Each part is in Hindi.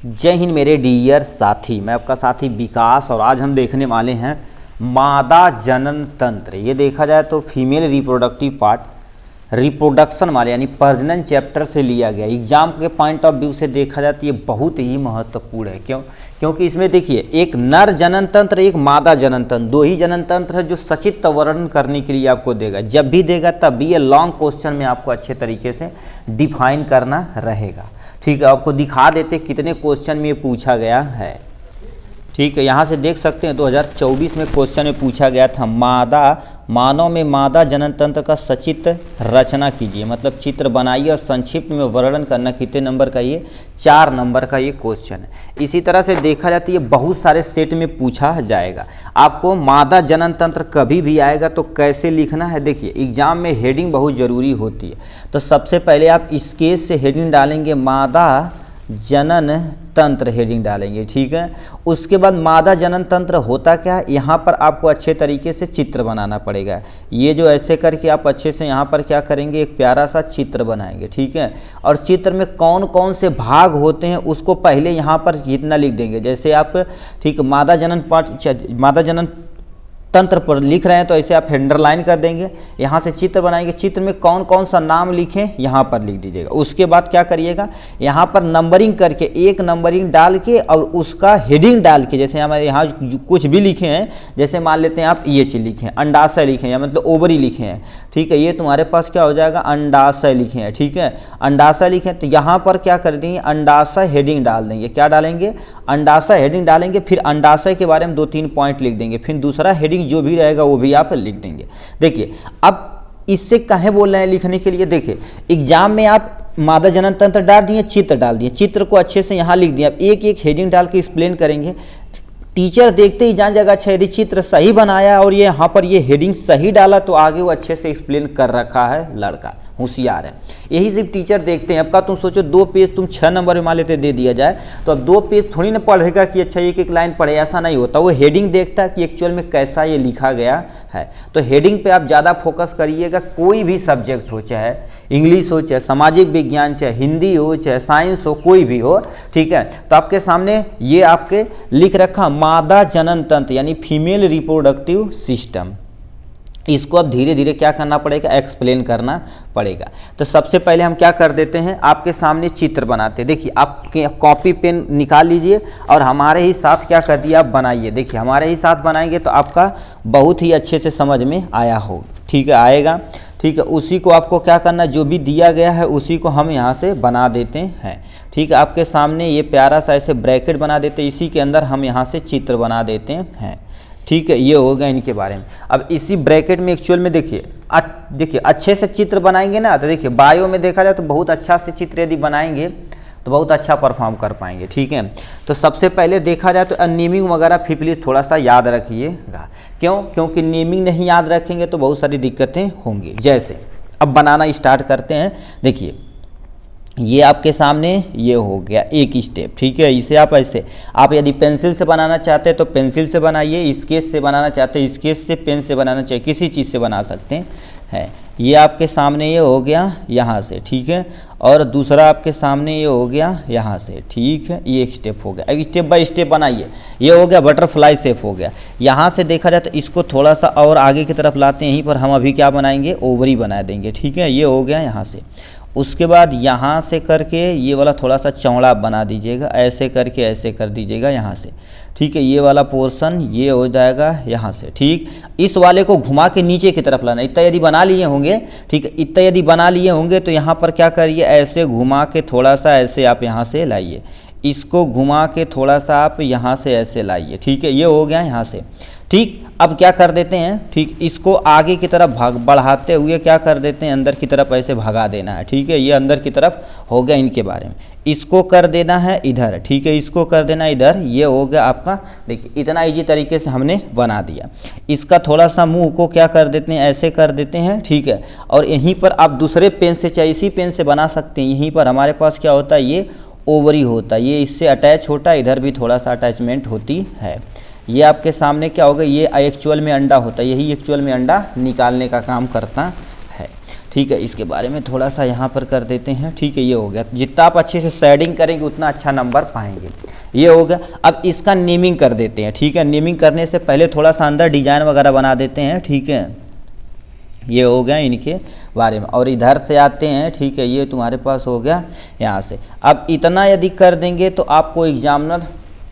जय हिंद मेरे डियर साथी, मैं आपका साथी विकास और आज हम देखने वाले हैं मादा जनन तंत्र। ये देखा जाए तो फीमेल रिप्रोडक्टिव पार्ट, रिप्रोडक्शन वाले यानी प्रजनन चैप्टर से लिया गया। एग्जाम के पॉइंट ऑफ व्यू से देखा जाए तो ये बहुत ही महत्वपूर्ण है। क्योंकि इसमें देखिए एक नर जनन तंत्र, एक मादा जनन तंत्र, दो ही जनन तंत्र है जो सचित्र वर्णन करने के लिए आपको देगा। जब भी देगा तब भी ये लॉन्ग क्वेश्चन में आपको अच्छे तरीके से डिफाइन करना रहेगा। ठीक है, आपको दिखा देते कितने क्वेश्चन में पूछा गया है। ठीक है, यहाँ से देख सकते हैं 2024 में क्वेश्चन में पूछा गया था मानव में मादा जनन तंत्र का सचित्र रचना कीजिए, मतलब चित्र बनाइए और संक्षिप्त में वर्णन करना। कितने नंबर का ये 4 नंबर का ये क्वेश्चन है। इसी तरह से देखा जाए तो ये बहुत सारे सेट में पूछा जाएगा। आपको मादा जनन तंत्र कभी भी आएगा तो कैसे लिखना है, देखिए एग्जाम में हेडिंग बहुत ज़रूरी होती है। तो सबसे पहले आप स्केच से हेडिंग डालेंगे मादा जनन तंत्र, हेडिंग डालेंगे। ठीक है, उसके बाद मादा जनन तंत्र होता क्या है, यहाँ पर आपको अच्छे तरीके से चित्र बनाना पड़ेगा। ये जो ऐसे करके आप अच्छे से यहाँ पर क्या करेंगे, एक प्यारा सा चित्र बनाएंगे। ठीक है, और चित्र में कौन कौन से भाग होते हैं उसको पहले यहाँ पर जितना लिख देंगे। जैसे आप ठीक मादा जनन तंत्र पर लिख रहे हैं तो ऐसे आप अंडरलाइन कर देंगे। यहाँ से चित्र बनाएंगे, चित्र में कौन कौन सा नाम लिखें यहाँ पर लिख दीजिएगा। उसके बाद क्या करिएगा, यहाँ पर नंबरिंग करके एक नंबरिंग डाल के और उसका हेडिंग डाल के, जैसे हमारे यहाँ कुछ भी लिखे हैं, जैसे मान लेते हैं आप ये चीज़ लिखे हैं, अंडाशय लिखे हैं या मतलब ओवरी लिखे हैं। ठीक है, ये तुम्हारे पास क्या हो जाएगा, अंडाशय लिखे हैं। ठीक है, अंडाशय लिखे हैं तो यहाँ पर क्या कर देंगे, अंडाशय हेडिंग डाल देंगे। क्या डालेंगे, अंडाशय हेडिंग डालेंगे। फिर अंडाशय के बारे में 2-3 पॉइंट लिख देंगे। फिर दूसरा हेडिंग जो भी रहेगा वो भी आप लिख देंगे। देखिए अब इससे कहे बोल रहे हैं लिखने के लिए, देखिए एग्जाम में आप मादा जनन तंत्र डाल दिए, चित्र डाल दिए, चित्र को अच्छे से यहाँ लिख दिया। अब एक एक हेडिंग डाल के एक्सप्लेन करेंगे। टीचर देखते ही जान जाएगा अच्छा यदि चित्र सही बनाया और ये यहाँ पर ये हेडिंग सही डाला तो आगे वो अच्छे से एक्सप्लेन कर रखा है, लड़का होशियार है। यही सिर्फ टीचर देखते हैं। अब का तुम सोचो 2 पेज तुम 6 नंबर में मान लेते दे दिया जाए तो अब 2 पेज थोड़ी ना पढ़ेगा कि अच्छा एक एक लाइन पढ़े, ऐसा नहीं होता। वो हेडिंग देखता है कि एक्चुअल में कैसा ये लिखा गया है। तो हेडिंग पे आप ज़्यादा फोकस करिएगा। कोई भी सब्जेक्ट हो, चाहे इंग्लिश हो, चाहे सामाजिक विज्ञान, चाहे हिंदी हो, चाहे साइंस हो, कोई भी हो। ठीक है, तो आपके सामने ये आपके लिख रखा मादा जनन तंत्र यानी फीमेल रिप्रोडक्टिव सिस्टम। इसको अब धीरे धीरे क्या करना पड़ेगा, एक्सप्लेन करना पड़ेगा। तो सबसे पहले हम क्या कर देते हैं, आपके सामने चित्र बनाते हैं। देखिए आप कॉपी पेन निकाल लीजिए और हमारे ही साथ क्या कर दिया, आप बनाइए। देखिए हमारे ही साथ बनाएंगे तो आपका बहुत ही अच्छे से समझ में आया होगा। ठीक है, आएगा। ठीक है, उसी को आपको क्या करना, जो भी दिया गया है उसी को हम यहाँ से बना देते हैं। ठीक है, आपके सामने ये प्यारा सा ऐसे ब्रैकेट बना देते हैं, इसी के अंदर हम यहाँ से चित्र बना देते हैं। ठीक है, ये हो गया इनके बारे में। अब इसी ब्रैकेट में एक्चुअल में देखिए अच्छे से चित्र बनाएंगे ना तो देखिए बायो में देखा जाए तो बहुत अच्छा से चित्र यदि बनाएंगे तो बहुत अच्छा परफॉर्म कर पाएंगे। ठीक है, तो सबसे पहले देखा जाए तो नेमिंग वगैरह फिफली थोड़ा सा याद रखिएगा। क्योंकि नेमिंग नहीं याद रखेंगे तो बहुत सारी दिक्कतें होंगी। जैसे अब बनाना स्टार्ट करते हैं। देखिए ये आपके सामने ये हो गया एक स्टेप। ठीक है, इसे आप ऐसे, आप यदि पेंसिल से बनाना चाहते हैं तो पेंसिल से बनाइए, स्केच से बनाना चाहते हैं स्केच से, पेन से बनाना चाहिए, किसी चीज़ से बना सकते हैं। ये आपके सामने ये हो गया यहाँ से। ठीक है, और दूसरा आपके सामने ये हो गया यहाँ से। ठीक है, ये एक स्टेप हो गया। अब स्टेप बाय स्टेप बनाइए। ये हो गया बटरफ्लाई शेप हो गया। यहाँ से देखा जाए तो इसको थोड़ा सा और आगे की तरफ लाते हैं। यहीं पर हम अभी क्या बनाएंगे, ओवरी बना देंगे। ठीक है, ये हो गया यहाँ से। उसके बाद यहाँ से करके ये वाला थोड़ा सा चौड़ा बना दीजिएगा, ऐसे करके ऐसे कर दीजिएगा यहाँ से। ठीक है, ये वाला पोर्शन ये हो जाएगा यहाँ से। ठीक, इस वाले को घुमा के नीचे की तरफ लाना। इतना यदि बना लिए होंगे, ठीक है, इतना यदि बना लिए होंगे तो यहाँ पर क्या करिए, ऐसे घुमा के थोड़ा सा ऐसे आप यहाँ से लाइए, इसको घुमा के थोड़ा सा आप यहाँ से ऐसे लाइए। ठीक है, ये हो गया यहाँ से। ठीक, अब क्या कर देते हैं, ठीक इसको आगे की तरफ बढ़ाते हुए क्या कर देते हैं, अंदर की तरफ ऐसे भगा देना है। ठीक है, ये अंदर की तरफ हो गया इनके बारे में। इसको कर देना है इधर। ठीक है, इसको कर देना इधर। ये हो गया आपका। देखिए इतना इजी तरीके से हमने बना दिया। इसका थोड़ा सा मुंह को क्या कर देते हैं, ऐसे कर देते हैं। ठीक है, और यहीं पर आप दूसरे पेन से चाहे इसी पेन से बना सकते हैं। यहीं पर हमारे पास क्या होता है, ये ओवरी होता है, ये इससे अटैच होता है, इधर भी थोड़ा सा अटैचमेंट होती है। ये आपके सामने क्या होगा, ये एक्चुअल में अंडा होता है, यही एक्चुअल में अंडा निकालने का काम करता है। ठीक है, इसके बारे में थोड़ा सा यहाँ पर कर देते हैं। ठीक है, ये हो गया। जितना आप अच्छे से शेडिंग करेंगे उतना अच्छा नंबर पाएंगे। ये हो गया। अब इसका नेमिंग कर देते हैं। ठीक है, नेमिंग करने से पहले थोड़ा सा अंदर डिजाइन वगैरह बना देते हैं। ठीक है, ये हो गया इनके बारे में। और इधर से आते हैं। ठीक है, ये तुम्हारे पास हो गया यहाँ से। अब इतना यदि कर देंगे तो आपको एग्जामिनर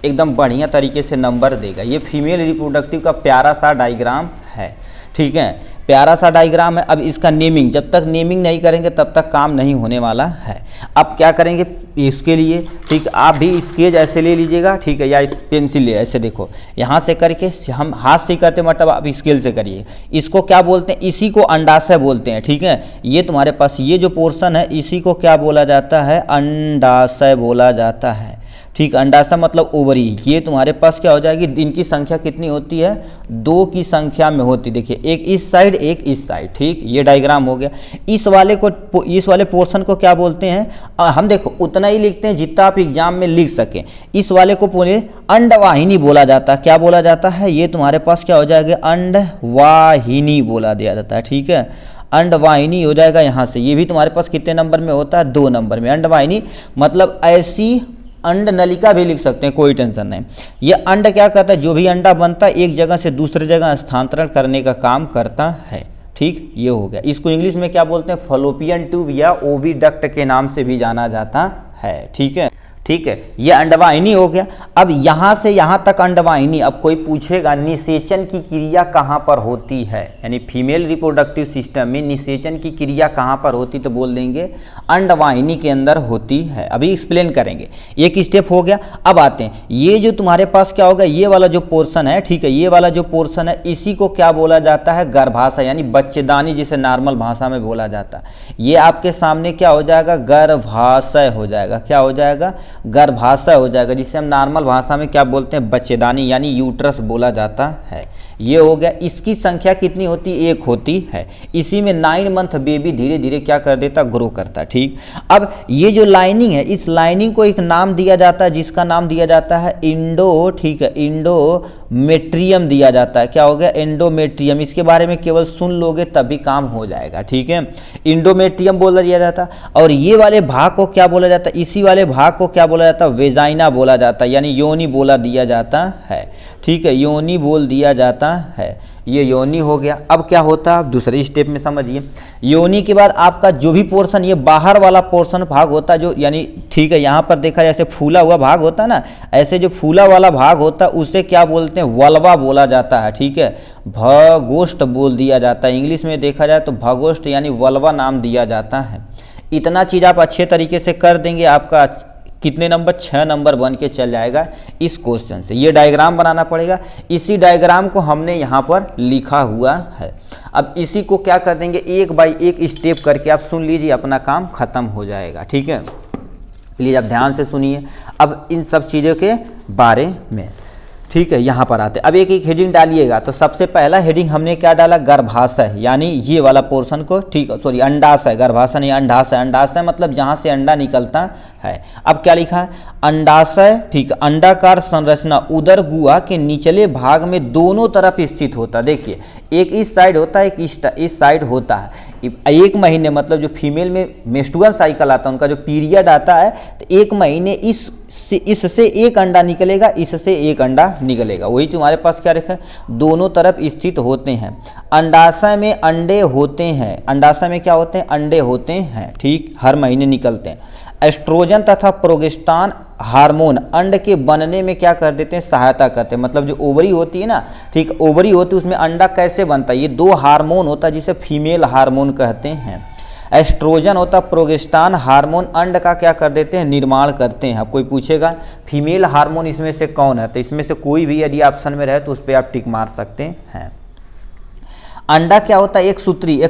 एकदम बढ़िया तरीके से नंबर देगा। ये फीमेल रिप्रोडक्टिव का प्यारा सा डायग्राम है। ठीक है, प्यारा सा डायग्राम है। अब इसका नेमिंग, जब तक नेमिंग नहीं करेंगे तब तक काम नहीं होने वाला है। अब क्या करेंगे इसके लिए, ठीक, आप भी स्केच ऐसे ले लीजिएगा। ठीक है, या पेंसिल ले, ऐसे देखो यहाँ से करके, हम हाथ से करते मतलब आप स्केल से करिए। इसको क्या बोलते हैं, इसी को अंडाशय बोलते हैं। ठीक है, ये तुम्हारे पास ये जो पोर्शन है इसी को क्या बोला जाता है, अंडाशय बोला जाता है। ठीक, अंडाशय मतलब ओवरी। ये तुम्हारे पास क्या हो जाएगी, इनकी संख्या कितनी होती है, 2 की संख्या में होती। देखिए, एक इस साइड एक इस साइड। ठीक, ये डायग्राम हो गया। इस वाले पोर्शन को क्या बोलते हैं, हम देखो उतना ही लिखते हैं जितना आप एग्जाम में लिख सकें। इस वाले को पूरे अंडवाहिनी बोला जाता है। क्या बोला जाता है, ये तुम्हारे पास क्या हो जाएगा, अंडवाहिनी बोला दिया जाता है। ठीक है, अंडवाहिनी हो जाएगा यहाँ से। ये भी तुम्हारे पास कितने नंबर में होता है, 2 नंबर में। अंडवाहिनी मतलब ऐसी अंड नलिका भी लिख सकते हैं, कोई टेंशन नहीं। ये अंड क्या करता है, जो भी अंडा बनता है एक जगह से दूसरी जगह स्थानांतरण करने का काम करता है। ठीक, ये हो गया। इसको इंग्लिश में क्या बोलते हैं, फलोपियन ट्यूब या ओविडक्ट के नाम से भी जाना जाता है। ठीक है, ठीक है, ये अंडवाहिनी हो गया। अब यहाँ से यहाँ तक अंडवाहिनी। अब कोई पूछेगा निषेचन की क्रिया कहाँ पर होती है, यानी फीमेल रिप्रोडक्टिव सिस्टम में निषेचन की क्रिया कहाँ पर होती, तो बोल देंगे अंडवाहिनी के अंदर होती है। अभी एक्सप्लेन करेंगे। एक स्टेप हो गया। अब आते हैं, ये जो तुम्हारे पास क्या होगा, ये वाला जो पोर्शन है, ठीक है, ये वाला जो पोर्शन है इसी को क्या बोला जाता है, गर्भाशय यानी बच्चेदानी, जिसे नॉर्मल भाषा में बोला जाता है। ये आपके सामने क्या हो जाएगा, गर्भाशय हो जाएगा। क्या हो जाएगा, गर्भाशय हो जाएगा, जिसे हम नॉर्मल भाषा में क्या बोलते हैं, बच्चेदानी यानी यूट्रस बोला जाता है। ये हो गया। इसकी संख्या कितनी होती है, 1 होती है। इसी में 9 मंथ बेबी धीरे धीरे क्या कर देता, ग्रो करता। ठीक, अब ये जो लाइनिंग है, इस लाइनिंग को एक नाम दिया जाता है, जिसका नाम दिया जाता है इंडो। ठीक है, इंडोमेट्रियम दिया जाता है। क्या हो गया, एंडोमेट्रियम। इसके बारे में केवल सुन लोगे तभी काम हो जाएगा। ठीक है, इंडोमेट्रियम बोला दिया जाता है। और ये वाले भाग को क्या बोला जाता है, इसी वाले भाग को क्या बोला जाता है, वेजाइना बोला जाता है, यानी योनि बोला दिया जाता है। ठीक है, योनि बोल दिया जाता है। ये योनि हो गया। अब क्या होता है, आप दूसरे स्टेप में समझिए। योनि के बाद आपका जो भी पोर्शन, ये बाहर वाला पोर्शन भाग होता है, जो यानी ठीक है, यहाँ पर देखा जैसे फूला हुआ भाग होता है ना, ऐसे जो फूला वाला भाग होता है उसे क्या बोलते हैं, वल्वा बोला जाता है। ठीक है, भगोष्ठ बोल दिया जाता है। इंग्लिश में देखा जाए तो भगोष्ठ यानी वल्वा नाम दिया जाता है। इतना चीज़ आप अच्छे तरीके से कर देंगे, आपका कितने नंबर, 6 नंबर बन के चल जाएगा इस क्वेश्चन से। ये डायग्राम बनाना पड़ेगा। इसी डायग्राम को हमने यहाँ पर लिखा हुआ है। अब इसी को क्या कर देंगे, 1 बाय 1 स्टेप करके आप सुन लीजिए, अपना काम खत्म हो जाएगा। ठीक है, प्लीज़ आप ध्यान से सुनिए अब इन सब चीज़ों के बारे में। ठीक है, यहाँ पर आते, अब एक एक हेडिंग डालिएगा। तो सबसे पहला हेडिंग हमने क्या डाला, गर्भाशय, यानी ये वाला पोर्शन को, ठीक है, सॉरी अंडाशय, गर्भाशय नहीं अंडाशय। अंडाशय मतलब जहाँ से अंडा निकलता है। अब क्या लिखा है, अंडाशय, ठीक, अंडाकार संरचना उदर गुहा के निचले भाग में दोनों तरफ स्थित होता है। देखिए, एक इस साइड होता है, एक इस साइड होता है। 1 महीने मतलब जो फीमेल में मेंस्ट्रुअल साइकिल आता है, उनका जो पीरियड आता है, तो 1 महीने इससे एक अंडा निकलेगा, इससे एक अंडा निकलेगा। वही तुम्हारे पास क्या रखा है, दोनों तरफ स्थित होते हैं। अंडाशय में अंडे होते हैं। अंडाशय में क्या होते हैं, अंडे होते हैं। ठीक, हर महीने निकलते हैं। एस्ट्रोजन तथा प्रोगेस्टेरॉन हार्मोन अंड के बनने में क्या कर देते हैं, सहायता करते हैं। मतलब जो ओवरी होती है ना, ठीक, ओवरी होती है, उसमें अंडा कैसे बनता है, ये 2 हार्मोन होता है जिसे फीमेल हार्मोन कहते हैं। एस्ट्रोजन होता है, प्रोगेस्टेरॉन हार्मोन अंड का क्या कर देते हैं, निर्माण करते हैं। अब कोई पूछेगा फीमेल हार्मोन इसमें से कौन है, तो इसमें से कोई भी यदि ऑप्शन में रहे तो उस पर आप टिक मार सकते हैं। अंडा क्या होता है, एक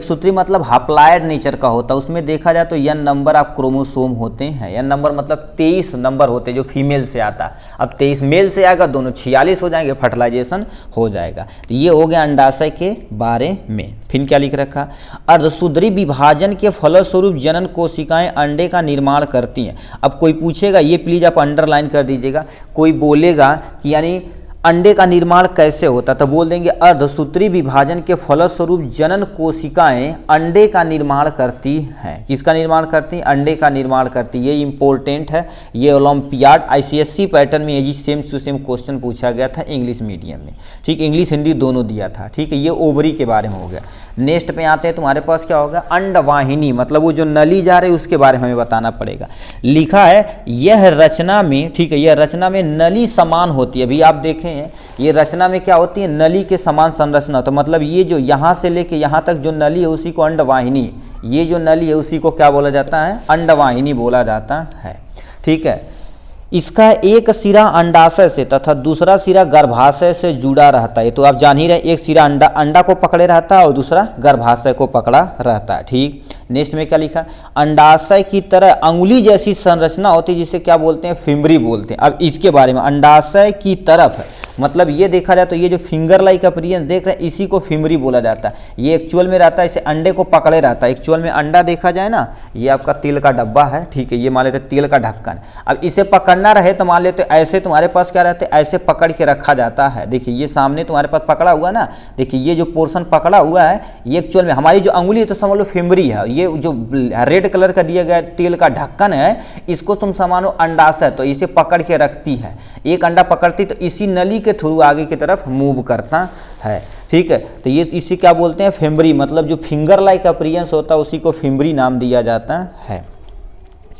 सूत्री मतलब हप्लाइड नेचर का होता है। उसमें देखा जाए तो n नंबर आप क्रोमोसोम होते हैं। n नंबर मतलब 23 नंबर होते हैं जो फीमेल से आता है। अब 23 मेल से आएगा, दोनों 46 हो जाएंगे, फर्टिलाइजेशन हो जाएगा। तो ये हो गया अंडाशय के बारे में। फिर क्या लिख रखा, अर्धशुद्री विभाजन के फलस्वरूप जनन कोशिकाएं अंडे का निर्माण करती हैं। अब कोई पूछेगा, ये प्लीज आप अंडरलाइन कर दीजिएगा, कोई बोलेगा कि यानी अंडे का निर्माण कैसे होता है, तो बोल देंगे अर्धसूत्री विभाजन के फलस्वरूप जनन कोशिकाएं अंडे का निर्माण करती हैं। किसका निर्माण करती हैं? अंडे का निर्माण करती है। ये इंपॉर्टेंट है, ये ओलंपियाड ICSE पैटर्न में ये सेम टू सेम क्वेश्चन पूछा गया था इंग्लिश मीडियम में। ठीक, इंग्लिश हिंदी दोनों दिया था। ठीक है, ये ओवरी के बारे में हो गया। नेक्स्ट पे आते हैं, तुम्हारे पास क्या होगा? अंडवाहिनी, मतलब वो जो नली जा रही है उसके बारे में हमें बताना पड़ेगा। लिखा है यह रचना में, ठीक है, यह रचना में नली समान होती है। अभी आप देखें ये रचना में क्या होती है? नली के समान संरचना। तो मतलब ये जो यहाँ से लेके यहाँ तक जो नली है उसी को अंडवाहिनी, ये जो नली है उसी को क्या बोला जाता है? अंडवाहिनी बोला जाता है। ठीक है, इसका एक सिरा अंडाशय से तथा दूसरा सिरा गर्भाशय से जुड़ा रहता है। तो आप जान ही रहे, एक सिरा अंडा को पकड़े रहता है और दूसरा गर्भाशय को पकड़ा रहता है। ठीक, नेक्स्ट में क्या लिखा? अंडाशय की तरह अंगुली जैसी संरचना होती है जिसे क्या बोलते हैं? फिमरी बोलते हैं। अब इसके बारे में, अंडाशय की तरफ मतलब ये देखा जाए तो ये जो फिंगर लाइक अपीयरेंस देख रहे हैं इसी को फिमरी बोला जाता है। ये एक्चुअल में रहता है, इसे अंडे को पकड़े रहता है। एक्चुअल में अंडा देखा जाए ना, ये आपका तेल का डब्बा है। ठीक है, ये मान लेते तेल का ढक्कन। अब इसे पकड़ना रहे तो मान लेते ऐसे तुम्हारे पास क्या रहते हैं? ऐसे पकड़ के रखा जाता है। देखिए ये सामने तुम्हारे पास पकड़ा हुआ ना, देखिए ये जो पोर्शन पकड़ा हुआ है ये एक्चुअल में हमारी जो अंगुली है तो समझ लो फिमरी है। ये जो रेड कलर का दिया गया तेल का ढक्कन है इसको तुम समझो अंडाशय, तो इसे पकड़ के रखती है। एक अंडा पकड़ती तो इसी नली के थ्रू आगे की तरफ मूव करता है। ठीक है, तो ये इसी क्या बोलते हैं? फिमरी, मतलब जो फिंगर लाइक अपीयरेंस होता है उसी को फिमरी नाम दिया जाता है।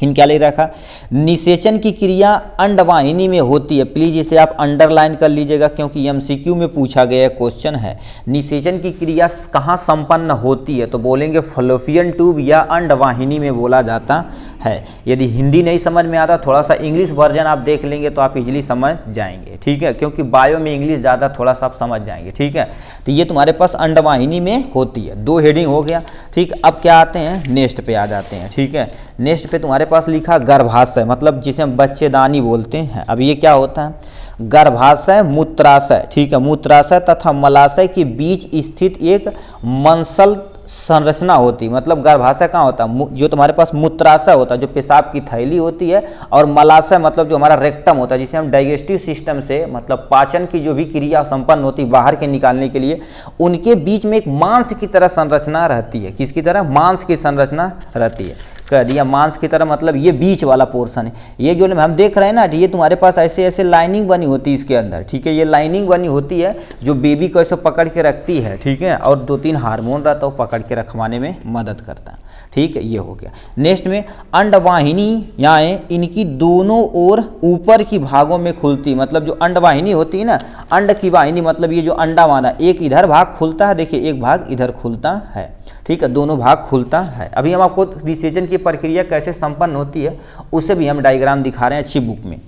इन क्या ले रखा? निषेचन की क्रिया अंडवाहिनी में होती है। प्लीज इसे आप अंडरलाइन कर लीजिएगा क्योंकि MCQ में पूछा गया क्वेश्चन है। निषेचन की क्रिया कहाँ संपन्न होती है? तो बोलेंगे फलोपियन ट्यूब या अंडवाहिनी में बोला जाता है। यदि हिंदी नहीं समझ में आता थोड़ा सा इंग्लिश वर्जन आप देख लेंगे तो आप इजीली समझ जाएंगे। ठीक है, क्योंकि बायो में इंग्लिश ज़्यादा थोड़ा सा आप समझ जाएंगे। ठीक है, तो ये तुम्हारे पास अंडवाहिनी में होती है। 2 हेडिंग हो गया। ठीक, अब क्या आते हैं? नेक्स्ट पे आ जाते हैं। ठीक है, नेक्स्ट पे तुम्हारे पास लिखा गर्भाशय, मतलब जिसे हम बच्चेदानी बोलते हैं। अब ये क्या होता है? गर्भाशय मूत्राशय, ठीक है, मूत्राशय तथा मलाशय के बीच स्थित एक मंसल संरचना होती है। मतलब गर्भाशय कहाँ होता है? जो तुम्हारे पास मूत्राशय होता है जो पेशाब की थैली होती है, और मलाशय मतलब जो हमारा रेक्टम होता है जिसे हम डाइजेस्टिव सिस्टम से मतलब पाचन की जो भी क्रिया संपन्न होती है बाहर के निकालने के लिए, उनके बीच में एक मांस की तरह संरचना रहती है। किसकी तरह? मांस की संरचना रहती है। कह दिया मांस की तरह, मतलब ये बीच वाला पोर्शन है। ये जो हम देख रहे हैं ना, ये तुम्हारे पास ऐसे ऐसे लाइनिंग बनी होती है इसके अंदर। ठीक है, ये लाइनिंग बनी होती है जो बेबी को ऐसे पकड़ के रखती है। ठीक है, और 2-3 हार्मोन रहता है वो पकड़ के रखवाने में मदद करता है। ठीक है, ये हो गया। नेक्स्ट में अंडवाहिनी यहाँ इनकी दोनों ओर ऊपर की भागों में खुलती, मतलब जो अंडवाहिनी होती है ना, अंड की वाहिनी मतलब ये जो अंडा वाना, एक इधर भाग खुलता है, देखिए एक भाग इधर खुलता है। ठीक है, दोनों भाग खुलता है। अभी हम आपको निषेचन की प्रक्रिया कैसे संपन्न होती है उसे भी हम डायग्राम दिखा रहे हैं अच्छी बुक में।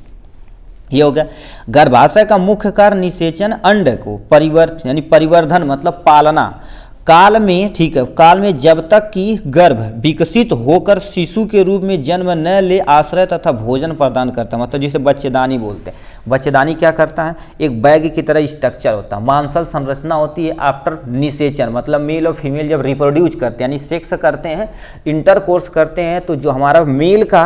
ये हो गया। गर्भाशय का मुख्य कार्य निषेचन अंड को परिवर्धन मतलब पालना काल में, ठीक है, काल में जब तक कि गर्भ विकसित होकर शिशु के रूप में जन्म न ले आश्रय तथा भोजन प्रदान करता है। मतलब जिसे बच्चेदानी बोलते हैं। बच्चेदानी क्या करता है? एक बैग की तरह स्ट्रक्चर होता है, मांसल संरचना होती है आफ्टर निषेचन। मतलब मेल और फीमेल जब रिप्रोड्यूस करते हैं यानी सेक्स करते हैं, इंटरकोर्स करते हैं, तो जो हमारा मेल का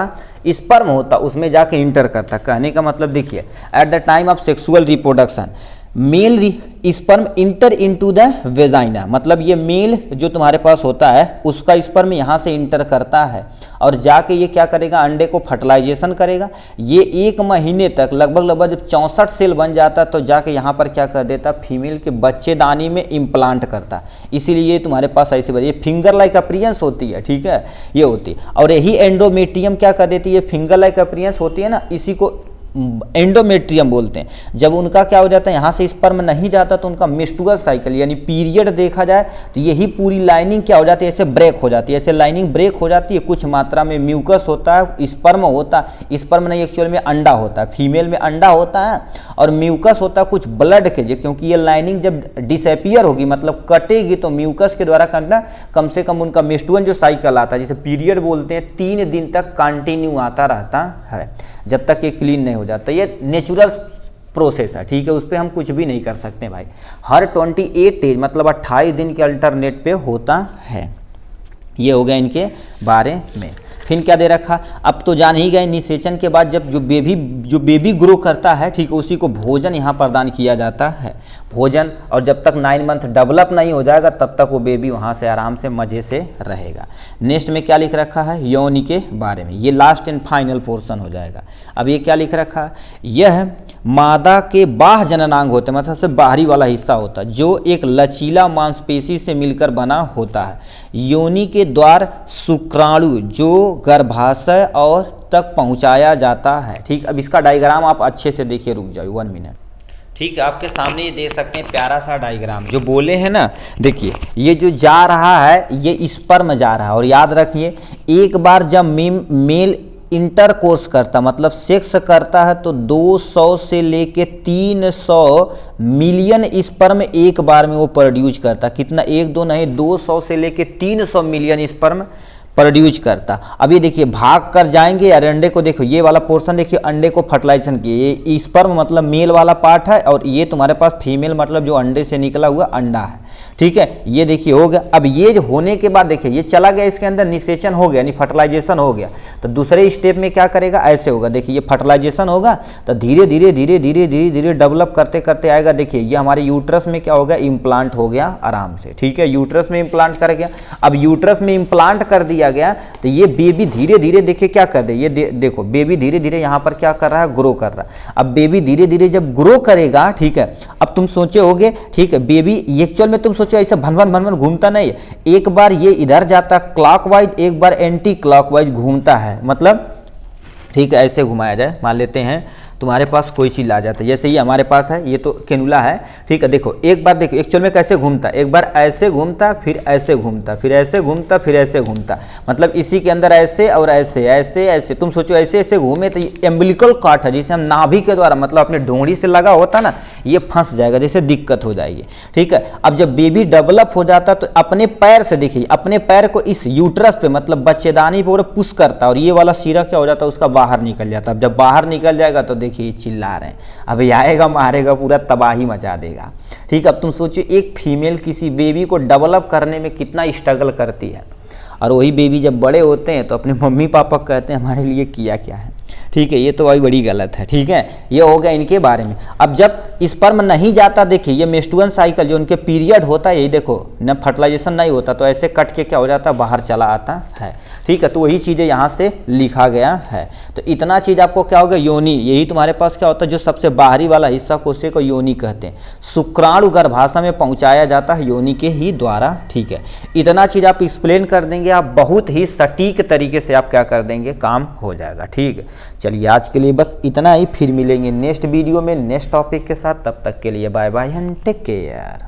स्पर्म होता है उसमें जाके इंटर करता है। कहने का मतलब देखिए, at the time of sexual reproduction mail sperm inter into the vagina, मतलब ये मेल जो तुम्हारे पास होता है उसका स्पर्म यहाँ से इंटर करता है और जाके ये क्या करेगा? अंडे को फर्टिलाइजेशन करेगा। ये 1 महीने तक लगभग जब 64 सेल बन जाता तो जाके यहाँ पर क्या कर देता? फीमेल के बच्चेदानी में इम्प्लांट करता। इसीलिए ये तुम्हारे पास ऐसी ये फिंगर लाइक अपीयरेंस होती है। ठीक है, ये होती है। और यही एंडोमेट्रियम क्या कर देती है? फिंगर लाइक अपीयरेंस होती है ना, इसी को एंडोमेट्रियम बोलते हैं। जब उनका क्या हो जाता है, यहाँ से स्पर्म नहीं जाता तो उनका मेंस्ट्रुअल साइकिल यानी पीरियड देखा जाए तो यही पूरी लाइनिंग क्या हो जाती है? ऐसे ब्रेक हो जाती है। ऐसे लाइनिंग ब्रेक हो जाती है। कुछ मात्रा में म्यूकस होता है, स्पर्म होता है, स्पर्म नहीं एक्चुअल में अंडा होता है। फीमेल में अंडा होता है और म्यूकस होता है कुछ ब्लड के, क्योंकि ये लाइनिंग जब डिसअपियर होगी मतलब कटेगी तो म्यूकस के द्वारा करना कम से कम उनका मेंस्ट्रुअल जो साइकिल आता है जिसे पीरियड बोलते हैं 3 दिन तक कंटिन्यू आता रहता है जब तक ये क्लीन नहीं हो जाता। ये नेचुरल प्रोसेस है। ठीक है, उस पर हम कुछ भी नहीं कर सकते भाई। हर 28 डेज मतलब 28 दिन के अल्टरनेट पे होता है। ये हो गया इनके बारे में। फिर क्या दे रखा? अब तो जान ही गए निषेचन के बाद जब जो बेबी जो बेबी ग्रो करता है, ठीक, उसी को भोजन यहाँ प्रदान किया जाता है, भोजन। और जब तक 9 मंथ डेवलप नहीं हो जाएगा तब तक वो बेबी वहाँ से आराम से मज़े से रहेगा। नेक्स्ट में क्या लिख रखा है, योनि के बारे में, ये लास्ट एंड फाइनल पोर्शन हो जाएगा। अब ये क्या लिख रखा है, यह मादा के बाह्य जननांग होते हैं, मतलब सबसे बाहरी वाला हिस्सा होता है, जो एक लचीला मांसपेशी से मिलकर बना होता है। योनि के द्वार शुक्राणु जो गर्भाशय और तक पहुंचाया जाता है, ठीक। अब इसका डायग्राम आप अच्छे से देखिए, रुक जाइए 1 मिनट, ठीक है। आपके सामने ये देख सकते हैं प्यारा सा डायग्राम, जो बोले हैं ना, देखिए ये जो जा रहा है ये स्पर्म जा रहा है। और याद रखिए, एक बार जब मेल इंटरकोर्स करता, मतलब सेक्स करता है, तो 200 से लेके 300 मिलियन स्पर्म एक बार में वो प्रोड्यूस करता। कितना, 1 2 नहीं, 200 से लेके 300 मिलियन स्पर्म प्रोड्यूस करता। अब ये देखिए भाग कर जाएंगे, और अंडे को देखो, ये वाला पोर्शन देखिए, अंडे को फर्टिलाइजेशन किए, ये स्पर्म मतलब मेल वाला पार्ट है, और ये तुम्हारे पास फीमेल मतलब जो अंडे से निकला हुआ अंडा है, ठीक है। ये देखिए हो गया। अब ये होने के बाद देखिए ये चला गया, इसके अंदर निषेचन हो गया, यानी फर्टिलाइजेशन हो गया। तो दूसरे स्टेप में क्या करेगा, ऐसे होगा, देखिए ये फर्टिलाइजेशन होगा, तो धीरे धीरे धीरे धीरे धीरे धीरे डेवलप करते करते आएगा। देखिए ये हमारे यूट्रस में क्या हो गया, इम्प्लांट हो गया आराम से, ठीक है, यूट्रस में इम्प्लांट कर गया। अब यूट्रस में इम्प्लांट कर दिया गया, तो ये बेबी धीरे धीरे देखिए क्या कर दे, ये देखो बेबी धीरे धीरे यहाँ पर क्या कर रहा है, ग्रो कर रहा है। अब बेबी धीरे धीरे जब ग्रो करेगा, ठीक है, अब तुम सोचे होगे, ठीक है, बेबी एक्चुअल में तुम सोचो ऐसे भनभन भनभन घूमता नहीं है, एक बार ये इधर जाता क्लॉकवाइज, एक बार एंटी क्लॉकवाइज घूमता है, मतलब ठीक है, ऐसे घुमाया जाए। मान लेते हैं तुम्हारे पास कोई चीज़ आ जाता है, जैसे ये हमारे पास है, ये तो कैनुला है, ठीक है। देखो एक बार देखो एक्चुअल में कैसे घूमता, एक बार ऐसे घूमता, फिर ऐसे घूमता, फिर ऐसे घूमता, फिर ऐसे घूमता, मतलब इसी के अंदर ऐसे और ऐसे ऐसे ऐसे, तुम सोचो ऐसे ऐसे घूमे, तो ये एम्बिलिकल कॉर्ड है, जिसे हम नाभि के द्वारा, मतलब अपने ढोंड़ी से लगा होता ना, ये फंस जाएगा, जैसे दिक्कत हो जाएगी, ठीक है। अब जब बेबी डेवलप हो जाता तो अपने पैर से, देखिए अपने पैर को इस यूट्रस पे, मतलब बच्चेदानी पे पुश करता, और ये वाला सिरा क्या हो जाता है, उसका बाहर निकल जाता। अब जब बाहर निकल जाएगा तो देखिए चिल्ला रहे हैं, अब ये आएगा मारेगा, पूरा तबाही मचा देगा, ठीक। अब तुम सोचो एक फीमेल किसी बेबी को डेवलप करने में कितना स्ट्रगल करती है, और वही बेबी जब बड़े होते हैं तो अपने मम्मी पापा कहते हैं हमारे लिए किया क्या है, ठीक है। ये तो भाई बड़ी गलत है, ठीक है। ये हो गया इनके बारे में। अब जब स्पर्म नहीं जाता, देखिए ये मेंस्ट्रुअल साइकिल जो उनके पीरियड होता है, यही देखो न फर्टिलाइजेशन नहीं होता, तो ऐसे कट के क्या हो जाता है, बाहर चला आता है, ठीक है। तो वही चीज़ें यहाँ से लिखा गया है। तो इतना चीज़ आपको क्या होगा, योनि, यही तुम्हारे पास क्या होता है, जो सबसे बाहरी वाला हिस्सा कोशे को योनि कहते हैं। शुक्राणु गर्भाशय में पहुँचाया जाता है योनि के ही द्वारा, ठीक है। इतना चीज़ आप एक्सप्लेन कर देंगे, आप बहुत ही सटीक तरीके से आप क्या कर देंगे, काम हो जाएगा, ठीक है। चलिए आज के लिए बस इतना ही, फिर मिलेंगे नेक्स्ट वीडियो में नेक्स्ट टॉपिक के साथ। तब तक के लिए bye bye and take care.